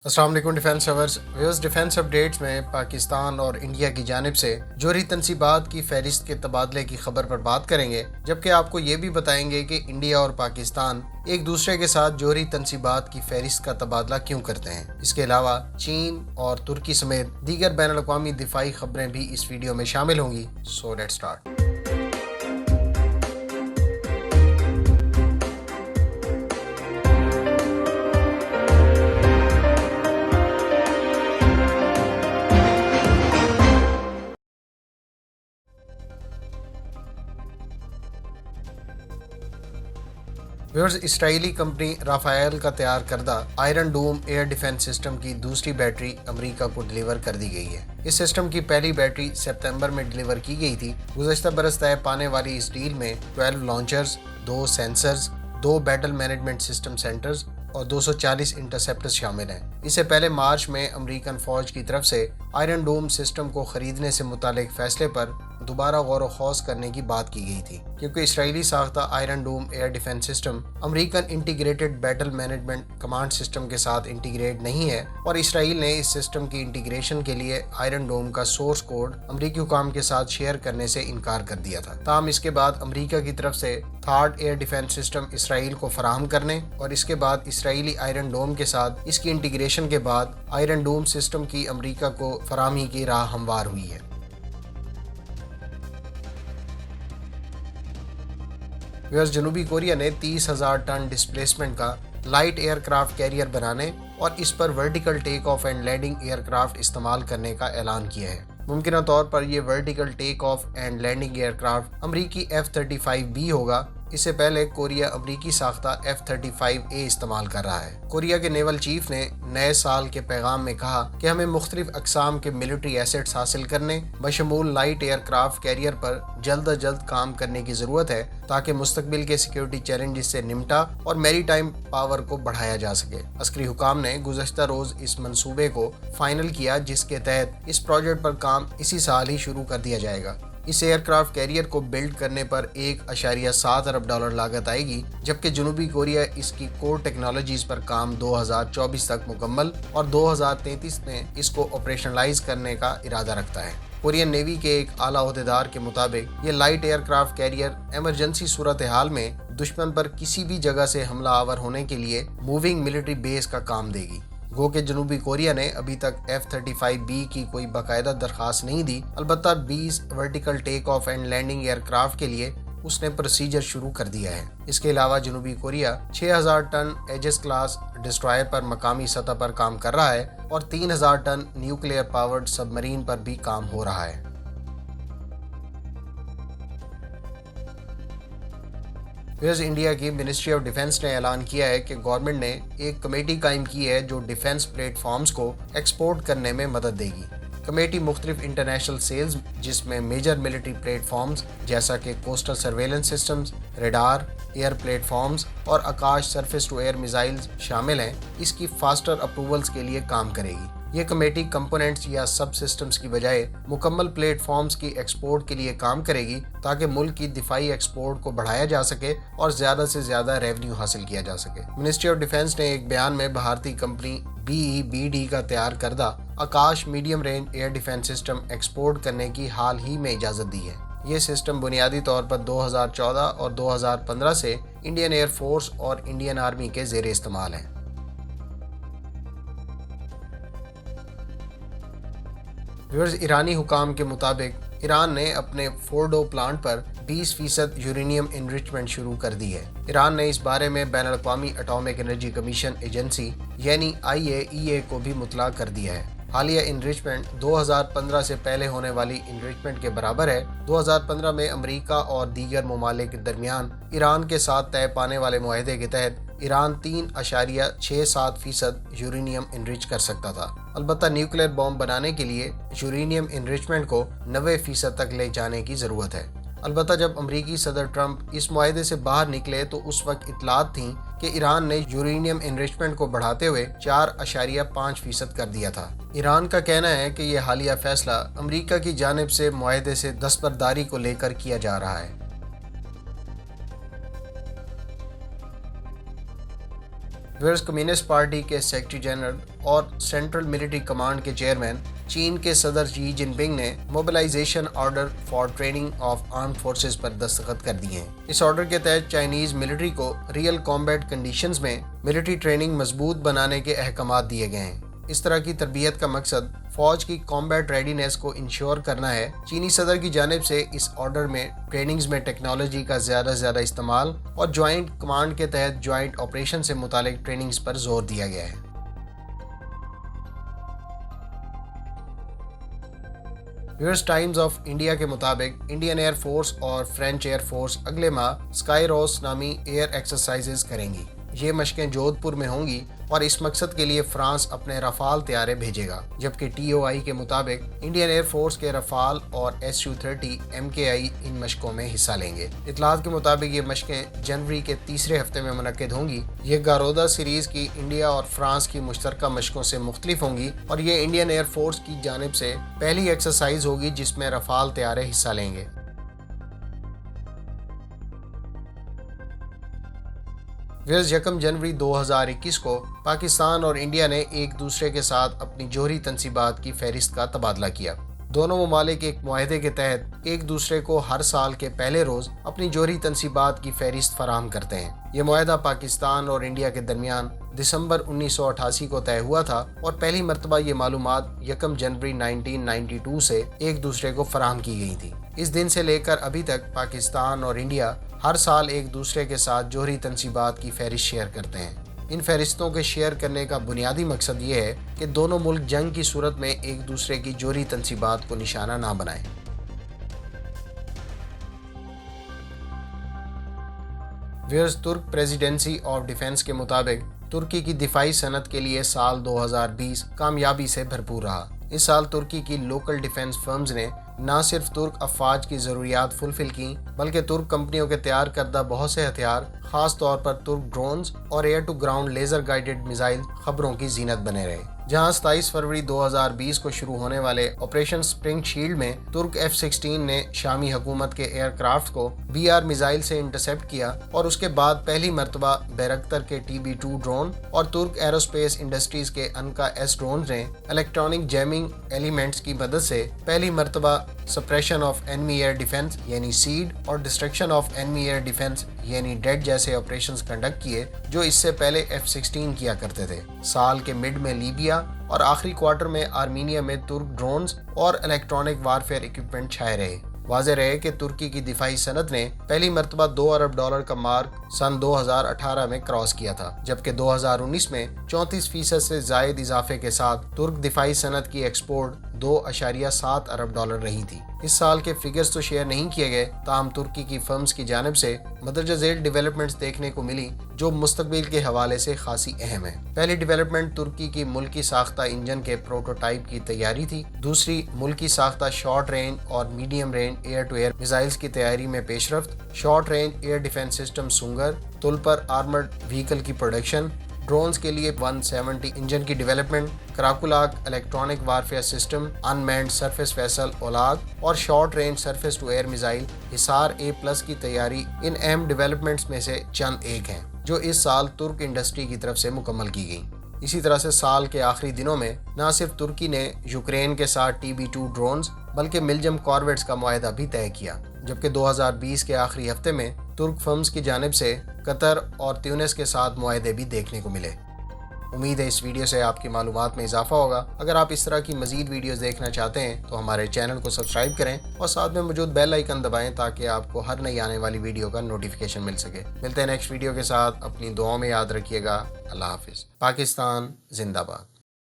अस्सलाम वालेकुम defence lovers. Viewers, defence updates में पाकिस्तान और इंडिया की जानिब से जोहरी तनसीबात की फहरिस्त के तबादले की खबर पर बात करेंगे, जबकि आपको ये भी बताएंगे कि इंडिया और पाकिस्तान एक दूसरे के साथ जोहरी तनसीबात की फहरिस्त का तबादला क्यों करते हैं। इसके अलावा चीन और तुर्की समेत दीगर बैन अल-अक़वामी दिफाई खबरें भी इस वीडियो में शामिल होंगी। So let's start. Viewers, Israeli company Rafael का तैयार करदा आयरन डोम एयर डिफेंस सिस्टम की दूसरी बैटरी अमेरिका को डिलीवर कर दी गई है। इस सिस्टम की पहली बैटरी सितंबर में डिलीवर की गई थी। गुज़श्ता बरस तय पाने वाली इस डील में 12 launchers, 2 sensors, 2 battle management system centres और 240 इंटरसेप्टर्स शामिल हैं। इससे पहले मार्च में अमेरिकन फौज की तरफ से आयरन डोम सिस्टम को खरीदने से मुतालिक फैसले पर दोबारा गौर व खौज करने की बात की गई थी, क्योंकि इसराइली साख्ता आयरन डोम air defence system American integrated battle management command system के साथ इंटीग्रेट नहीं है और इसराइल ने इस सिस्टम की इंटीग्रेशन के लिए आयरन डोम का सोर्स कोड अमेरिकी हुकाम के साथ शेयर करने से इनकार कर दिया था। ताहम इसके बाद अमेरिका की तरफ से third air defence system Israel को फराहम करने और इसके बाद इसराइली आयरन डोम के साथ इसकी इंटीग्रेशन के बाद आयरन डोम सिस्टम की अमेरिका को फराहमी की राह हमवार हुई है। व्यूअर्स, जनूबी कोरिया ने 30,000 टन डिस्प्लेसमेंट का लाइट एयरक्राफ्ट कैरियर बनाने और इस पर vertical take off and landing aircraft इस्तेमाल करने का ऐलान किया है। मुमकिन तौर पर यह vertical take off and landing aircraft अमरीकी F-35B होगा। इससे पहले कोरिया अमरीकी साख्ता F-35A इस्तेमाल कर रहा है। कोरिया के नेवल चीफ ने नए साल के पैगाम में कहा कि हमें मुख्तलिफ अकसाम के मिलिट्री एसेट्स हासिल करने बशमूल लाइट एयरक्राफ्ट कैरियर पर जल्द अज जल्द काम करने की ज़रूरत है, ताकि मुस्तकबिल के सिक्योरिटी चैलेंजेस से निपटा और मैरीटाइम पावर को बढ़ाया जा सके। अस्करी हुकाम ने गुज़श्ता रोज़ इस मंसूबे को फाइनल किया, जिसके तहत इस प्रोजेक्ट पर काम इसी साल ही शुरू कर दिया जाएगा। इस एयरक्राफ्ट कैरियर को बिल्ड करने पर $1.7 अरब लागत आएगी, जबकि जनूबी कोरिया इसकी कोर टेक्नोलॉजीज पर काम 2024 तक मुकम्मल और 2033 में इसको ऑपरेशनलाइज करने का इरादा रखता है। कोरियन नेवी के एक आला ओहदेदार के मुताबिक ये लाइट एयरक्राफ्ट कैरियर इमरजेंसी सूरत हाल में दुश्मन पर किसी भी जगह से हमला आवर होने के लिए मूविंग मिलिट्री बेस का काम देगी। गो के जनूबी कोरिया ने अभी तक F-35B की कोई बाकायदा दरख्वास्त नहीं दी, अलबत्ता 20 vertical take off and landing aircraft के लिए उसने प्रोसीजर शुरू कर दिया है। इसके अलावा जनूबी Korea 6,000 ton Aegis class destroyer पर मकामी सतह पर काम कर रहा है और 3,000 टन न्यूक्लियर पावर्ड सबमरीन पर भी काम हो रहा है। इंडिया की मिनिस्ट्री ऑफ डिफेंस ने ऐलान किया है कि गवर्नमेंट ने एक कमेटी कायम की है जो डिफेंस प्लेटफॉर्म्स को एक्सपोर्ट करने में मदद देगी। कमेटी मुख्तलिफ इंटरनेशनल सेल्स, जिसमें मेजर मिलिट्री प्लेटफॉर्म्स जैसा कि coastal surveillance systems, radar, air platforms और आकाश सरफेस टू एयर मिसाइल्स शामिल हैं, इसकी फास्टर अप्रूवल्स के लिए काम करेगी। ये कमेटी कंपोनेंट्स या सब सिस्टम्स की बजाय मुकम्मल प्लेटफॉर्म्स की एक्सपोर्ट के लिए काम करेगी, ताकि मुल्क की दिफाई एक्सपोर्ट को बढ़ाया जा सके और ज़्यादा से ज़्यादा रेवेन्यू हासिल किया जा सके। मिनिस्ट्री ऑफ डिफेंस ने एक बयान में भारतीय कंपनी BEBD का तैयार करदा Akash medium range air defence system export करने की हाल ही में इजाज़त दी है। ये सिस्टम बुनियादी तौर पर 2014 और 2015 से इंडियन एयर फोर्स और इंडियन आर्मी के ज़ेर इस्तेमाल है। व्यूअर्स, ईरानी हुकाम के मुताबिक ईरान ने अपने फोर्डो प्लांट पर 20% यूरेनियम इनरिचमेंट शुरू कर दी है। ईरान ने इस बारे में बैन अल-अक़वामी एटॉमिक एनर्जी कमीशन एजेंसी यानी IAEA को भी मुतला कर दिया है। हालिया इनरिचमेंट 2015 से पहले होने वाली इनरिचमेंट के बराबर है। 2015 में अमेरिका और दीगर ममालिक के दरमियान ईरान के साथ तय पाने वाले मुआहदे के तहत ईरान 3.67% यूरेनियम इनरिच कर सकता था। अलबत्ता न्यूक्लियर बॉम्ब बनाने के लिए यूरेनियम इनरिचमेंट को 90% तक ले जाने की ज़रूरत है। अलबत्ता जब अमरीकी सदर ट्रंप इस मुआहदे से बाहर निकले तो उस वक्त इतलात थी कि ईरान ने यूरेनियम इनरिचमेंट को बढ़ाते हुए 4.5% कर दिया था। ईरान का कहना है कि यह हालिया फैसला अमरीका की जानिब से मुआहदे से दस्तबरदारी को लेकर किया जा रहा है। व्यूअर्स, कम्युनिस्ट पार्टी के सेक्रेटरी जनरल और सेंट्रल मिलिट्री कमांड के चेयरमैन चीन के सदर शी जिनपिंग ने mobilisation order for training of armed forces पर दस्तखत कर दिए हैं। इस ऑर्डर के तहत चाइनीज मिलिट्री को रियल कॉम्बैट कंडीशंस में मिलिट्री ट्रेनिंग मजबूत बनाने के अहकाम दिए गए हैं। इस तरह की तरबियत का मकसद फौज की कॉम्बैट रेडीनेस को इंश्योर करना है। चीनी सदर की जानिब से इस ऑर्डर में ट्रेनिंग्स में टेक्नोलॉजी का ज़्यादा इस्तेमाल और ज्वाइंट कमांड के तहत ज्वाइंट ऑपरेशन से मुतालिक ट्रेनिंग्स पर जोर दिया गया है। न्यूयॉर्क टाइम्स ऑफ इंडिया के मुताबिक इंडियन एयर फोर्स और फ्रेंच एयर फोर्स अगले माह स्काई रोस नामी एयर एक्सरसाइजेज करेंगी। ये मशकें जोधपुर में होंगी और इस मकसद के लिए फ्रांस अपने रफाल तैयारे भेजेगा, जबकि TOI के मुताबिक इंडियन एयर फोर्स के रफाल और Su-30 MKI इन मशकों में हिस्सा लेंगे। इतलात के मुताबिक ये मशकें जनवरी के तीसरे हफ्ते में मुनक्किद होंगी। ये गारोदा सीरीज की इंडिया और फ्रांस की मुश्तरका मशकों से मुख्तलिफ होंगी और ये इंडियन एयर फोर्स की जानिब से पहली एक्सरसाइज होगी जिसमें रफाल तैयारे हिस्सा लेंगे। व्यूअर्स, 1 जनवरी 2021 को पाकिस्तान और इंडिया ने एक दूसरे के साथ अपनी जोहरी तनसीबात की फहरिस्त का तबादला किया। दोनों ममालिक एक मुआहदे के तहत एक दूसरे को हर साल के पहले रोज़ अपनी जोहरी तनसीबात की फहरिस्त फराहम करते हैं। ये मुआहदा पाकिस्तान और इंडिया के दरमियान दिसंबर 1988 को तय हुआ था और पहली मरतबा ये मालूमात 1 जनवरी 1992 से एक दूसरे को फराहम की गई थी। इस दिन से लेकर अभी तक पाकिस्तान और इंडिया हर साल एक दूसरे के साथ जोहरी तनसीबात की फहरिस्त शेयर करते हैं। इन फहरिस्तों के शेयर करने का बुनियादी मकसद ये है कि दोनों मुल्क जंग की सूरत में एक दूसरे की जोहरी तनसीबात को निशाना ना बनाएं। व्यूअर्स, तुर्क प्रेसिडेंसी ऑफ डिफेंस के मुताबिक तुर्की की दिफाई सनत के लिए साल 2020 कामयाबी से भरपूर रहा। इस साल तुर्की की लोकल डिफेंस फर्म्स ने न सिर्फ तुर्क अफवाज की ज़रूरियात फुलफिल की, बल्कि तुर्क कंपनियों के तैयार करदा बहुत से हथियार, खास तौर पर तुर्क ड्रोन्स और air to ground laser guided missile खबरों की जीनत बने रहे। जहां 27 फरवरी 2020 को शुरू होने वाले ऑपरेशन स्प्रिंग शील्ड में तुर्क F-16 ने शामी हुकूमत के एयरक्राफ्ट को BR मिसाइल से इंटरसेप्ट किया और उसके बाद पहली मरतबा बैरक्तर के TB2 ड्रोन और तुर्क एरोस्पेस इंडस्ट्रीज के अनका S ड्रोन ने इलेक्ट्रॉनिक जैमिंग एलिमेंट्स की मदद से पहली मरतबा suppression of enemy air defence यानी सीड और destruction of enemy air defence यानी डेड जैसे ऑपरेशंस कंडक्ट किए, जो इससे पहले F-16 किया करते थे। साल के मिड में लीबिया और आखिरी क्वार्टर में आर्मीनिया में तुर्क ड्रोन्स और इलेक्ट्रॉनिक वारफेयर इक्विपमेंट छाए रहे। वाज़ेह रहे कि तुर्की की दिफाई सनत ने पहली मरतबा $2 अरब का मार्क सन 2018 में क्रॉस किया था, जबकि 2019 में 34% से जायद इजाफे के साथ तुर्क दिफाई सनत की एक्सपोर्ट $2.7 अरब रही थी। इस साल के फिगर्स तो शेयर नहीं किए गए, ताहम तुर्की की फर्म्स की जानिब से मदरजा झेल डेवलपमेंट्स देखने को मिली जो मुस्तकबिल के हवाले से खासी अहम है। पहली डेवलपमेंट तुर्की की मुल्की साख्ता इंजन के प्रोटोटाइप की तैयारी थी। दूसरी मुल्की साख्ता शॉर्ट रेंज और medium range air to air missiles की तैयारी में पेशरफ्त, short range air defence system Sungur, तुल पर आर्मर्ड व्हीकल की प्रोडक्शन, ड्रोन्स के लिए 170 इंजन की development, Karakulak electronic warfare system, unmanned surface vessel ओलाग और short range surface to air missile Hisar A+ की तैयारी इन अहम डेवलपमेंट्स में से चंद एक हैं जो इस साल तुर्क इंडस्ट्री की तरफ से मुकम्मल की गई। इसी तरह से साल के आखिरी दिनों में न सिर्फ तुर्की ने यूक्रेन के साथ TB2 ड्रोन्स बल्कि मिलजम कॉर्वेट्स का मुआहदा भी तय किया, जबकि 2020 के आखिरी हफ्ते में तुर्क फर्म्स की जानिब से कतर और ट्यूनिस के साथ मुआहदे भी देखने को मिले। उम्मीद है इस वीडियो से आपकी मालूमात में इजाफा होगा। अगर आप इस तरह की मजीद वीडियोस देखना चाहते हैं तो हमारे चैनल को सब्सक्राइब करें और साथ में मौजूद बेल आइकन दबाएं ताकि आपको हर नई आने वाली वीडियो का नोटिफिकेशन मिल सके। मिलते हैं नेक्स्ट वीडियो के साथ। अपनी दुआओं में याद रखिएगा। अल्लाह हाफिज़। पाकिस्तान जिंदाबाद।